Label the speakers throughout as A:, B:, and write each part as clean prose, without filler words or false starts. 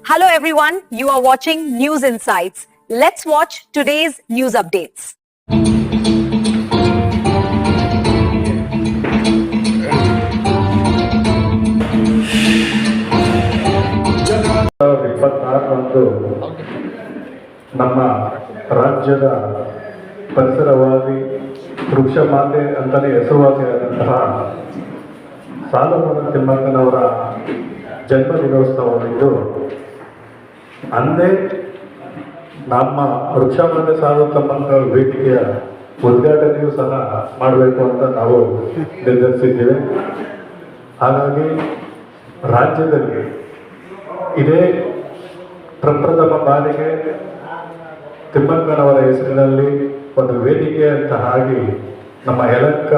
A: Hello everyone, you are watching News Insights. Let's watch today's news updates.
B: ನಮ್ಮ ರಾಜ್ಯದ ಪರಿಸರವಾದಿ ವೃಕ್ಷ ಮಾತೆ ಅಂತಲೇ ಹೆಸರುವಾಸಿಯಾದಂತಹ ಸಾಲುಮರದ ತಿಮ್ಮಕ್ಕನವರ ಜನ್ಮ ದಿನೋತ್ಸವವಿದ್ದು ಅಂದೇ ನಮ್ಮ ವೃಕ್ಷ ಮಾತೆ ಸಾಲುತ್ತಮ್ಮನ ವೇದಿಕೆಯ ಉದ್ಘಾಟನೆಯೂ ಸಹ ಮಾಡಬೇಕು ಅಂತ ನಾವು ನಿರ್ಧರಿಸಿದ್ದೇವೆ. ಹಾಗಾಗಿ ರಾಜ್ಯದಲ್ಲಿ ಇದೇ ಪ್ರಪ್ರಥಮ ಬಾರಿಗೆ ತಿಮ್ಮಕ್ಕನವರ ಹೆಸರಿನಲ್ಲಿ ಒಂದು ವೇದಿಕೆ ಅಂತ ಆಗಿ ನಮ್ಮ ಯಲಹಂಕ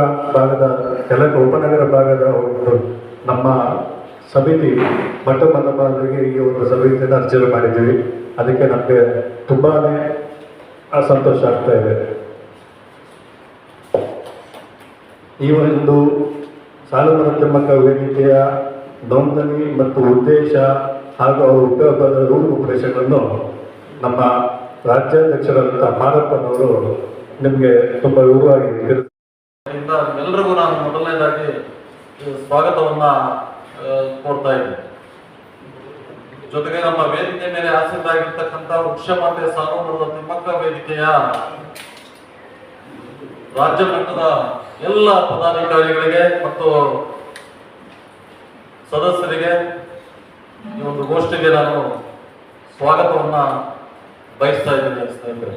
B: ಉಪನಗರ ಭಾಗದ ಒಂದು ನಮ್ಮ ಸಮಿತಿ ಮೊಟ್ಟ ಬಾರಿಗೆ ಈ ಒಂದು ಸಮಿತಿಯನ್ನು ಅರ್ಚನೆ ಮಾಡಿದ್ದೀವಿ. ಅದಕ್ಕೆ ನಮಗೆ ತುಂಬಾ ಸಂತೋಷ ಆಗ್ತಾ ಇದೆ. ಈ ಒಂದು ಸಾಲುಮರದ ತಿಮ್ಮಕ್ಕ ವೇದಿಕೆಯ ನೋಂದಣಿ ಮತ್ತು ಉದ್ದೇಶ ಹಾಗೂ ಅವರ ಉಪಯೋಗದ ರೂಪುರೇಷೆಗಳನ್ನು ನಮ್ಮ ರಾಜ್ಯಾಧ್ಯಕ್ಷರಾದಂಥ ಮಾರಪ್ಪನವರು ನಿಮಗೆ ತುಂಬ ವಿವರವಾಗಿ
C: ಎಲ್ಲರಿಗೂ ನಾನು ಮೊದಲನೇದಾಗಿ ಸ್ವಾಗತವನ್ನ ಕೋರ್ತಾ ಇದ್ದೀನಿ. ಜೊತೆಗೆ ನಮ್ಮ ವೇದಿಕೆ ಮೇಲೆ ಆಸೀನರಾಗಿರ್ತಕ್ಕಂಥ ವೃಕ್ಷ ಮಾತೆ ಸಾಲುಮರದ ತಿಮ್ಮಕ್ಕ ವೇದಿಕೆಯ ರಾಜ್ಯ ಮಟ್ಟದ ಎಲ್ಲ ಪದಾಧಿಕಾರಿಗಳಿಗೆ ಮತ್ತು ಸದಸ್ಯರಿಗೆ ಈ ಒಂದು ಗೋಷ್ಠಿಗೆ ನಾನು ಸ್ವಾಗತವನ್ನ ಬಯಸ್ತಾ ಇದ್ದೀನಿ ಸ್ನೇಹಿತರೆ.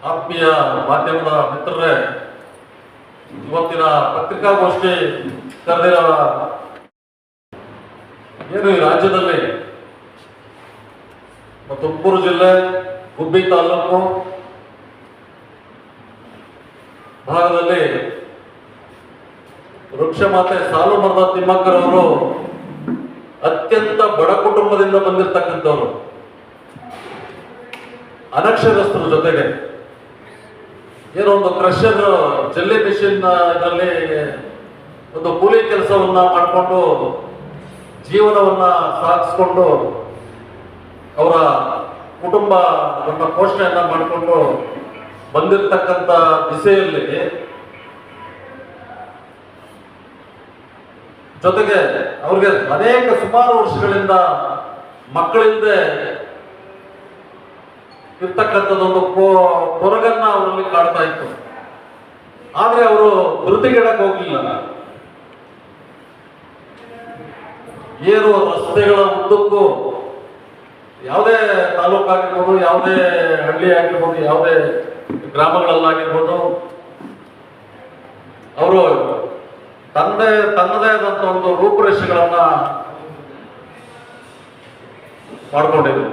C: ಆತ್ಮೀಯ ಮಾಧ್ಯಮದ ಮಿತ್ರರೇ, ಇವತ್ತಿನ ಪತ್ರಿಕಾಗೋಷ್ಠಿ ಕರೆದಿರೋ ಏನು ಈ ರಾಜ್ಯದಲ್ಲಿ ತುಮಕೂರು ಜಿಲ್ಲೆ ಗುಬ್ಬಿ ತಾಲೂಕು ಭಾಗದಲ್ಲಿ ವೃಕ್ಷ ಮಾತೆ ಸಾಲುಮರದ ತಿಮ್ಮಕ್ಕರವರು ಅತ್ಯಂತ ಬಡ ಕುಟುಂಬದಿಂದ ಬಂದಿರತಕ್ಕಂಥವ್ರು, ಅನಕ್ಷರಸ್ಥರ ಜೊತೆಗೆ ಏನೋ ಒಂದು ಕ್ರಷರ್ ಜಲ್ಲಿ ಮಿಷಿನ್ ಇದರಲ್ಲಿ ಒಂದು ಕೂಲಿ ಕೆಲಸವನ್ನ ಮಾಡಿಕೊಂಡು ಜೀವನವನ್ನ ಸಾಗಿಸ್ಕೊಂಡು ಅವರ ಕುಟುಂಬವನ್ನ ಪೋಷಣೆಯನ್ನ ಮಾಡಿಕೊಂಡು ಬಂದಿರತಕ್ಕಂಥ ದಿಸೆಯಲ್ಲಿ ಜೊತೆಗೆ ಅವ್ರಿಗೆ ಅನೇಕ ಸುಮಾರು ವರ್ಷಗಳಿಂದ ಮಕ್ಕಳಿಂದ ಇರ್ತಕ್ಕಂಥದ್ದೊಂದು ಕೊರಗನ್ನ ಅವರಲ್ಲಿ ಕಾಡ್ತಾ ಇತ್ತು. ಆದ್ರೆ ಅವರು ಧೃತಿಗೆಡಕ್ಕೆ ಹೋಗ್ಲಿಲ್ಲ. ಏನು ರಸ್ತೆಗಳ ಉದ್ದಕ್ಕೂ ಯಾವುದೇ ತಾಲೂಕಾಗಿರ್ಬೋದು, ಯಾವುದೇ ಹಳ್ಳಿ ಆಗಿರ್ಬೋದು, ಯಾವುದೇ ಗ್ರಾಮಗಳಲ್ಲಾಗಿರ್ಬೋದು, ಅವರು ತನ್ನದೇ ಆದಂತ ಒಂದು ರೂಪುರೇಷೆಗಳನ್ನ ಮಾಡ್ಕೊಂಡಿದ್ರು.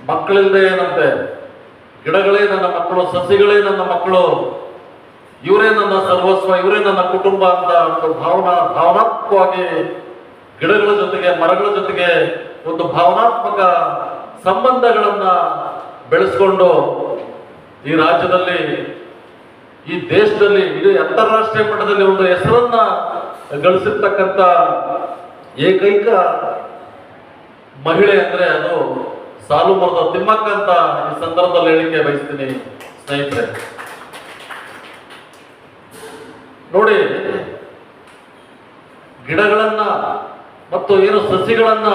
C: ಮಕ್ಕಳಿಂದ ಏನಂತೆ, ಗಿಡಗಳೇ ನನ್ನ ಮಕ್ಕಳು, ಸಸಿಗಳೇ ನನ್ನ ಮಕ್ಕಳು, ಇವರೇ ನನ್ನ ಸರ್ವಸ್ವ, ಇವರೇ ನನ್ನ ಕುಟುಂಬ ಅಂತ ಒಂದು ಭಾವನಾತ್ಮಕವಾಗಿ ಗಿಡಗಳ ಜೊತೆಗೆ ಮರಗಳ ಜೊತೆಗೆ ಒಂದು ಭಾವನಾತ್ಮಕ ಸಂಬಂಧಗಳನ್ನ ಬೆಳೆಸ್ಕೊಂಡು ಈ ರಾಜ್ಯದಲ್ಲಿ, ಈ ದೇಶದಲ್ಲಿ, ಇಡೀ ಅಂತಾರಾಷ್ಟ್ರೀಯ ಮಟ್ಟದಲ್ಲಿ ಒಂದು ಹೆಸರನ್ನ ಗಳಿಸಿರ್ತಕ್ಕಂಥ ಏಕೈಕ ಮಹಿಳೆ ಅಂದ್ರೆ ಅದು ಸಾಲುಮರದ ತಿಮ್ಮಕ್ಕ ಅಂತ ಈ ಸಂದರ್ಭದಲ್ಲಿ ಹೇಳಿಕೆ ಬಯಸ್ತೀನಿ ಸ್ನೇಹಿತರೆ. ನೋಡಿ, ಗಿಡಗಳನ್ನ ಮತ್ತು ಏನು ಸಸಿಗಳನ್ನ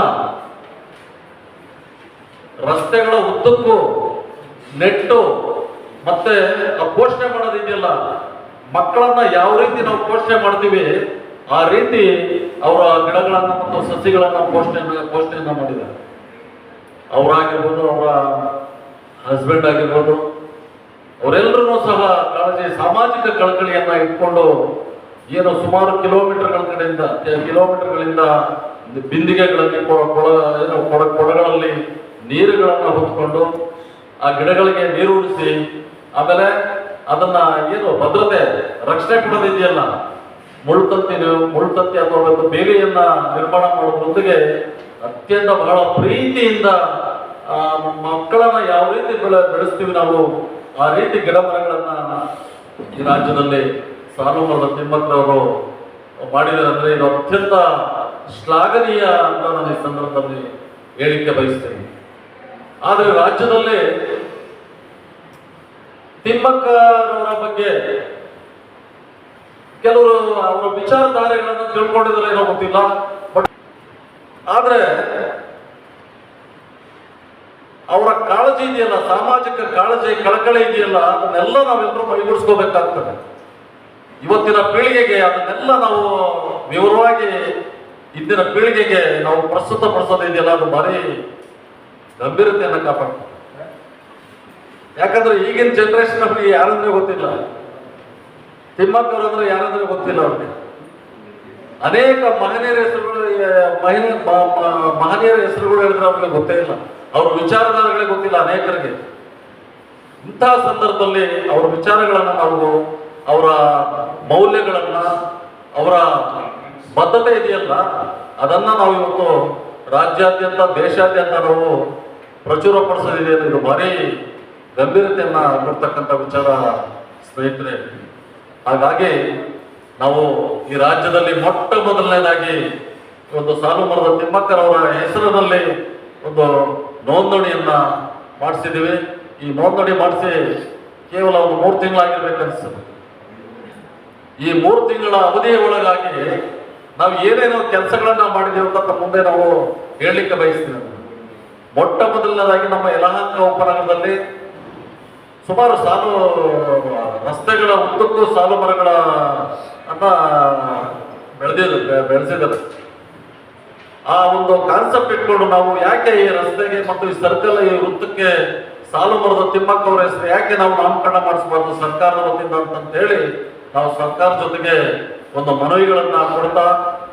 C: ರಸ್ತೆಗಳ ಉದ್ದಕ್ಕೂ ನೆಟ್ಟು ಮತ್ತೆ ಆ ಪೋಷಣೆ ಮಾಡೋದಿದೆಯಲ್ಲ, ಮಕ್ಕಳನ್ನ ಯಾವ ರೀತಿ ನಾವು ಪೋಷಣೆ ಮಾಡ್ತೀವಿ ಆ ರೀತಿ ಅವರ ಗಿಡಗಳನ್ನ ಮತ್ತು ಸಸಿಗಳನ್ನ ಪೋಷಣೆಯನ್ನ ಮಾಡಿದ್ದಾರೆ. ಅವರಾಗಿರ್ಬೋದು, ಅವರ ಹಸ್ಬೆಂಡ್ ಆಗಿರ್ಬೋದು, ಅವರೆಲ್ಲರೂ ಸಹ ಕಾಳಜಿ, ಸಾಮಾಜಿಕ ಕಳಕಳಿಯನ್ನ ಇಟ್ಕೊಂಡು ಏನು ಸುಮಾರು ಕಿಲೋಮೀಟರ್ಗಳಿಂದ ಬಿಂದಿಗೆಗಳಲ್ಲಿ ಕೊಡಗಳಲ್ಲಿ ನೀರುಗಳನ್ನ ಹೊತ್ಕೊಂಡು ಆ ಗಿಡಗಳಿಗೆ ನೀರು ಉಣಿಸಿ, ಆಮೇಲೆ ಅದನ್ನ ಏನು ಭದ್ರತೆ ರಕ್ಷಣೆ ಕೊಡೋದಿದೆಯಲ್ಲ, ಮುಳ್ತಂತಿ ಅಥವಾ ಒಂದು ಬೇಲಿಯನ್ನ ನಿರ್ಮಾಣ ಮಾಡೋದ್ರೊಂದಿಗೆ ಅತ್ಯಂತ ಬಹಳ ಪ್ರೀತಿಯಿಂದ ಮಕ್ಕಳನ್ನ ಯಾವ ರೀತಿ ಬೆಳೆಸ್ತೀವಿ ನಾವು, ಆ ರೀತಿ ಗಿಡ ಮರಗಳನ್ನ ಈ ರಾಜ್ಯದಲ್ಲಿ ಸಾಲು ಮರದ ತಿಮ್ಮಕ್ಕರವರು ಮಾಡಿದ್ದಾರೆ ಅಂದರೆ ಇದು ಅತ್ಯಂತ ಶ್ಲಾಘನೀಯ ಅಂತ ನಾನು ಈ ಸಂದರ್ಭದಲ್ಲಿ ಹೇಳಿಕೆ ಬಯಸ್ತೇನೆ. ಆದರೆ ರಾಜ್ಯದಲ್ಲಿ ತಿಮ್ಮಕ್ಕರವರ ಬಗ್ಗೆ ಕೆಲವರು ಅವರ ವಿಚಾರಧಾರೆಗಳನ್ನು ತಿಳ್ಕೊಂಡಿದ್ದಾರೆ ಏನೋ ಗೊತ್ತಿಲ್ಲ. ಬಟ್ ಆದ್ರೆ ಅವರ ಕಾಳಜಿ ಇದೆಯಲ್ಲ, ಸಾಮಾಜಿಕ ಕಾಳಜಿ, ಕಳಕಳಿ ಇದೆಯಲ್ಲ, ಅದನ್ನೆಲ್ಲ ನಾವೆಲ್ಲರೂ ಮೈಗೂಡಿಸ್ಕೋಬೇಕಾಗ್ತದೆ. ಇವತ್ತಿನ ಪೀಳಿಗೆಗೆ ಅದನ್ನೆಲ್ಲ ನಾವು ವಿವರವಾಗಿ ಇಂದಿನ ಪೀಳಿಗೆಗೆ ನಾವು ಪ್ರಸ್ತುತಪಡಿಸೋದಿದೆಯಲ್ಲ, ಅದು ಭಾರಿ ಗಂಭೀರತೆಯನ್ನು ಕಾಪಾಡ್ತದೆ. ಯಾಕಂದ್ರೆ ಈಗಿನ ಜನರೇಷನ್ ಅವರಿಗೆ ಯಾರಂದ್ರೆ ಗೊತ್ತಿಲ್ಲ, ತಿಮ್ಮಕ್ಕರು ಅಂದ್ರೆ ಯಾರಂದ್ರೆ ಗೊತ್ತಿಲ್ಲ ಅವ್ರಿಗೆ. ಅನೇಕ ಮಹನೀಯರ ಹೆಸರುಗಳು ಮಹನೀಯರ ಹೆಸರುಗಳು ಹೇಳಿದ್ರೆ ಅವ್ರಿಗೆ ಗೊತ್ತೇ ಇಲ್ಲ, ಅವ್ರ ವಿಚಾರಧಾರೆಗಳೇ ಗೊತ್ತಿಲ್ಲ ಅನೇಕರಿಗೆ. ಇಂತಹ ಸಂದರ್ಭದಲ್ಲಿ ಅವರ ವಿಚಾರಗಳನ್ನ ನಾವು, ಅವರ ಮೌಲ್ಯಗಳನ್ನ, ಅವರ ಬದ್ಧತೆ ಇದೆಯಲ್ಲ, ಅದನ್ನ ನಾವು ಇವತ್ತು ರಾಜ್ಯಾದ್ಯಂತ ದೇಶಾದ್ಯಂತ ನಾವು ಪ್ರಚುರಪಡಿಸೋದಿದೆ. ಇದು ಭಾರಿ ಗಂಭೀರತೆಯನ್ನ ಕೊಡ್ತಕ್ಕಂಥ ವಿಚಾರ ಸ್ನೇಹಿತರೆ. ಹಾಗಾಗಿ ನಾವು ಈ ರಾಜ್ಯದಲ್ಲಿ ಮೊಟ್ಟ ಮೊದಲನೇದಾಗಿ ಒಂದು ಸಾಲು ಮರದ ತಿಮ್ಮಕ್ಕರವರ ಹೆಸರಿನಲ್ಲಿ ಒಂದು ನೋಂದಣಿಯನ್ನ ಮಾಡಿಸಿದ್ದೀವಿ. ಈ ನೋಂದಣಿ ಮಾಡಿಸಿ ಕೇವಲ ಒಂದು 3 ತಿಂಗಳಾಗಿರ್ಬೇಕನ್ನಿಸ್ತದೆ. ಈ 3 ತಿಂಗಳ ಅವಧಿಯ ಒಳಗಾಗಿ ನಾವು ಏನೇನೋ ಕೆಲಸಗಳನ್ನ ಮಾಡಿದ್ದೀವಿ ಅಂತ ಮುಂದೆ ನಾವು ಹೇಳಲಿಕ್ಕೆ ಬಯಸ್ತೀವಿ. ಮೊಟ್ಟ ಮೊದಲನೇದಾಗಿ ನಮ್ಮ ಯಲಹಂಕ ಉಪನಗರದಲ್ಲಿ ಸುಮಾರು ಸಾಲು ರಸ್ತೆಗಳ ಉದ್ದಕ್ಕೂ ಸಾಲು ಮರಗಳ ಅನ್ನ ಬೆಳೆಸಿದ್ದಾರೆ. ಆ ಒಂದು ಕಾನ್ಸೆಪ್ಟ್ ಇಟ್ಕೊಂಡು ನಾವು ಯಾಕೆ ಈ ರಸ್ತೆಗೆ ಮತ್ತು ಈ ಸರ್ಕಲ್, ಈ ವೃತ್ತಕ್ಕೆ ಸಾಲು ಮರದ ತಿಮ್ಮಕ್ಕ ಅವರ ಹೆಸರು ಯಾಕೆ ನಾವು ನಾಮಕರಣ ಮಾಡಿಸಬಾರ್ದು ಸರ್ಕಾರದ ವತಿಯಿಂದ ಅಂತ ಹೇಳಿ ನಾವು ಸರ್ಕಾರ ಜೊತೆಗೆ ಒಂದು ಮನವಿಗಳನ್ನ ಕೊಡ್ತಾ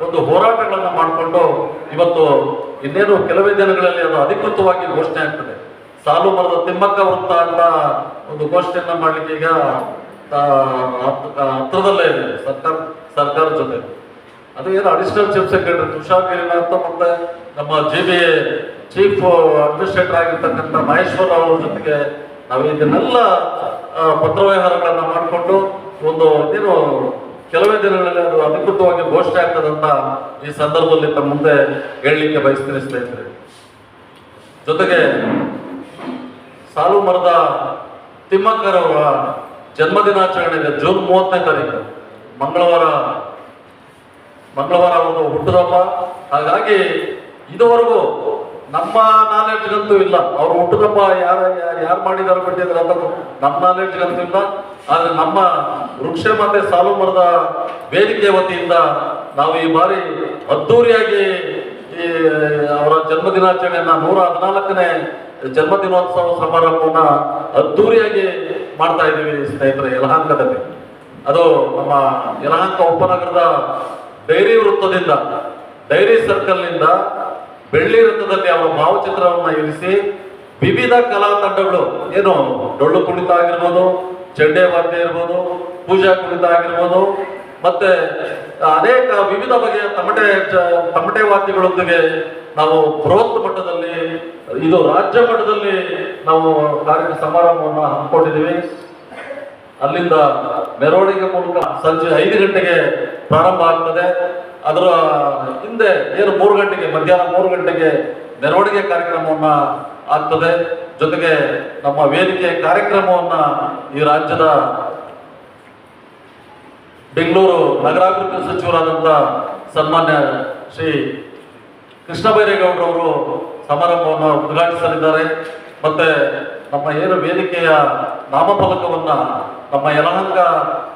C: ಒಂದು ಹೋರಾಟಗಳನ್ನ ಮಾಡಿಕೊಂಡು ಇವತ್ತು ಇನ್ನೇನು ಕೆಲವೇ ದಿನಗಳಲ್ಲಿ ಅದು ಅಧಿಕೃತವಾಗಿ ಘೋಷಣೆ ಆಗ್ತದೆ. ಸಾಲು ಮರದ ತಿಮ್ಮಕ್ಕ ವೃತ್ತ ಅಂತ ಒಂದು ಘೋಷಣೆಯನ್ನ ಮಾಡ್ಲಿಕ್ಕೆ ಈಗ ಹತ್ರದಲ್ಲೇ ಇದೆ ಸರ್ಕಾರ ಜೊತೆ. ಅದು ಏನು additional chief secretary Tushar Girinath ಮತ್ತೆ ನಮ್ಮ JBA ಚೀಫ್ ಅಡ್ಮಿನಿಸ್ಟ್ರೇಟರ್ ಆಗಿರ್ತಕ್ಕಂಥ ಮಹೇಶ್ವರ್ ಅವರ ಜೊತೆಗೆ ನಾವು ಇದನ್ನೆಲ್ಲ ಪತ್ರವ್ಯವಹಾರಗಳನ್ನ ಮಾಡಿಕೊಂಡು ಒಂದು ಏನು ಕೆಲವೇ ದಿನಗಳಲ್ಲಿ ಅದು ಅಧಿಕೃತವಾಗಿ ಘೋಷಣೆ ಆಗ್ತದಂತ ಈ ಸಂದರ್ಭದಲ್ಲಿ ತಮ್ಮ ಮುಂದೆ ಹೇಳಲಿಕ್ಕೆ ಬಯಸ್ತೀನಿ ಸ್ನೇಹಿತರೆ. ಜೊತೆಗೆ ಸಾಲು ಮರದ ತಿಮ್ಮಕ್ಕರವರ ಜನ್ಮದಿನಾಚರಣೆ ಇದೆ ಜೂನ್ 30ನೇ ತಾರೀಕು, ಮಂಗಳವಾರ ಒಂದು ಹುಟ್ಟುಹಬ್ಬ. ಹಾಗಾಗಿ ಇದುವರೆಗೂ ನಮ್ಮ ನಾಲೆಡ್ಜ್ಗಂತೂ ಇಲ್ಲ, ಅವ್ರ ಹುಟ್ಟುಹಬ್ಬ ಯಾರು ಮಾಡಿದಾರ ಬಿಟ್ಟಿದ್ರೆ ಅಂತ ನಮ್ಮ ನಾಲೆಡ್ಜ್ಗಂತೂ ಇಲ್ಲ. ಆದ್ರೆ ನಮ್ಮ ವೃಕ್ಷ ಮತ್ತೆ ಸಾಲು ಮರದ ವೇದಿಕೆ ವತಿಯಿಂದ ನಾವು ಈ ಬಾರಿ ಅದ್ದೂರಿಯಾಗಿ ಈ ಅವರ ಜನ್ಮದಿನಾಚರಣೆಯನ್ನ 114ನೇ ಜನ್ಮದಿನೋತ್ಸವ ಸಮಾರಂಭವನ್ನ ಅದ್ದೂರಿಯಾಗಿ ಮಾಡ್ತಾ ಇದ್ದೀವಿ ಸ್ನೇಹಿತರೆ ಯಲಹಂಕದಲ್ಲಿ. ಅದು ನಮ್ಮ ಯಲಹಂಕ ಉಪನಗರದ ಡೈರಿ ವೃತ್ತದಿಂದ, ಡೈರಿ ಸರ್ಕಲ್ ನಿಂದ ಬೆಳ್ಳಿ ವೃತ್ತದಲ್ಲಿ ಅವರ ಭಾವಚಿತ್ರವನ್ನ ಇರಿಸಿ ವಿವಿಧ ಕಲಾ ತಂಡಗಳು, ಏನು ಡೊಳ್ಳು ಕುಣಿತ ಆಗಿರ್ಬೋದು, ಚೆಂಡೆ ವಾದ್ಯ ಇರ್ಬೋದು, ಪೂಜಾ ಕುಣಿತ ಆಗಿರ್ಬೋದು, ಮತ್ತೆ ಅನೇಕ ವಿವಿಧ ಬಗೆಯ ತಮಟೆ ವಾದ್ಯಗಳೊಂದಿಗೆ ನಾವು ಬೃಹತ್ ಮಟ್ಟದಲ್ಲಿ, ಇದು ರಾಜ್ಯ ಮಟ್ಟದಲ್ಲಿ ನಾವು ಸಮಾರಂಭವನ್ನು ಹಮ್ಮಿಕೊಂಡಿದ್ದೀವಿ. ಅಲ್ಲಿಂದ ಮೆರವಣಿಗೆ ಮೂಲಕ ಸಂಜೆ 5 ಗಂಟೆಗೆ ಪ್ರಾರಂಭ ಆಗ್ತದೆ. ಅದರ ಹಿಂದೆ ಏನು 3 ಗಂಟೆಗೆ, ಮಧ್ಯಾಹ್ನ 3 ಗಂಟೆಗೆ ಮೆರವಣಿಗೆ ಕಾರ್ಯಕ್ರಮವನ್ನ ಆಗ್ತದೆ. ಜೊತೆಗೆ ನಮ್ಮ ವೇದಿಕೆ ಕಾರ್ಯಕ್ರಮವನ್ನ ಈ ರಾಜ್ಯದ ಬೆಂಗಳೂರು ನಗರಾಭಿವೃದ್ಧಿ ಸಚಿವರಾದಂಥ ಸನ್ಮಾನ್ಯ ಶ್ರೀ ಕೃಷ್ಣ ಬೈರೇಗೌಡರವರು ಸಮಾರಂಭವನ್ನು ಉದ್ಘಾಟಿಸಲಿದ್ದಾರೆ. ಮತ್ತೆ ನಮ್ಮ ಏನು ವೇದಿಕೆಯ ನಾಮಫಲಕವನ್ನ ನಮ್ಮ ಯಲಹಂಕ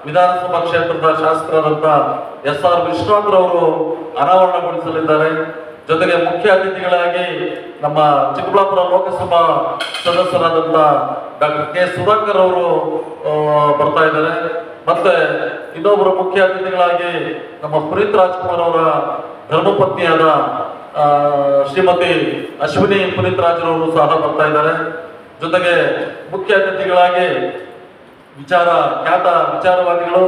C: ವಿಧಾನಸಭಾ ಕ್ಷೇತ್ರದ ಶಾಸಕರಾದಂಥ SR ವಿಶ್ವನಾಥ್ರವರು ಅನಾವರಣಗೊಳಿಸಲಿದ್ದಾರೆ. ಜೊತೆಗೆ ಮುಖ್ಯ ಅತಿಥಿಗಳಾಗಿ ನಮ್ಮ ಚಿಕ್ಕಬಳ್ಳಾಪುರ ಲೋಕಸಭಾ ಸದಸ್ಯರಾದಂಥ ಡಾಕ್ಟರ್ K ಸುಧಾಕರ್ ಅವರು ಬರ್ತಾ ಇದ್ದಾರೆ. ಮತ್ತೆ ಇನ್ನೊಬ್ಬರು ಮುಖ್ಯ ಅತಿಥಿಗಳಾಗಿ ನಮ್ಮ ಪುನೀತ್ ರಾಜ್ಕುಮಾರ್ ಅವರ ಧರ್ಮಪತ್ನಿಯಾದ ಶ್ರೀಮತಿ ಅಶ್ವಿನಿ ಪುನೀತ್ ರಾಜ್ರವರು ಸಹ ಬರ್ತಾ ಇದ್ದಾರೆ. ಜೊತೆಗೆ ಮುಖ್ಯ ಅತಿಥಿಗಳಾಗಿ ಖ್ಯಾತ ವಿಚಾರವಾದಿಗಳು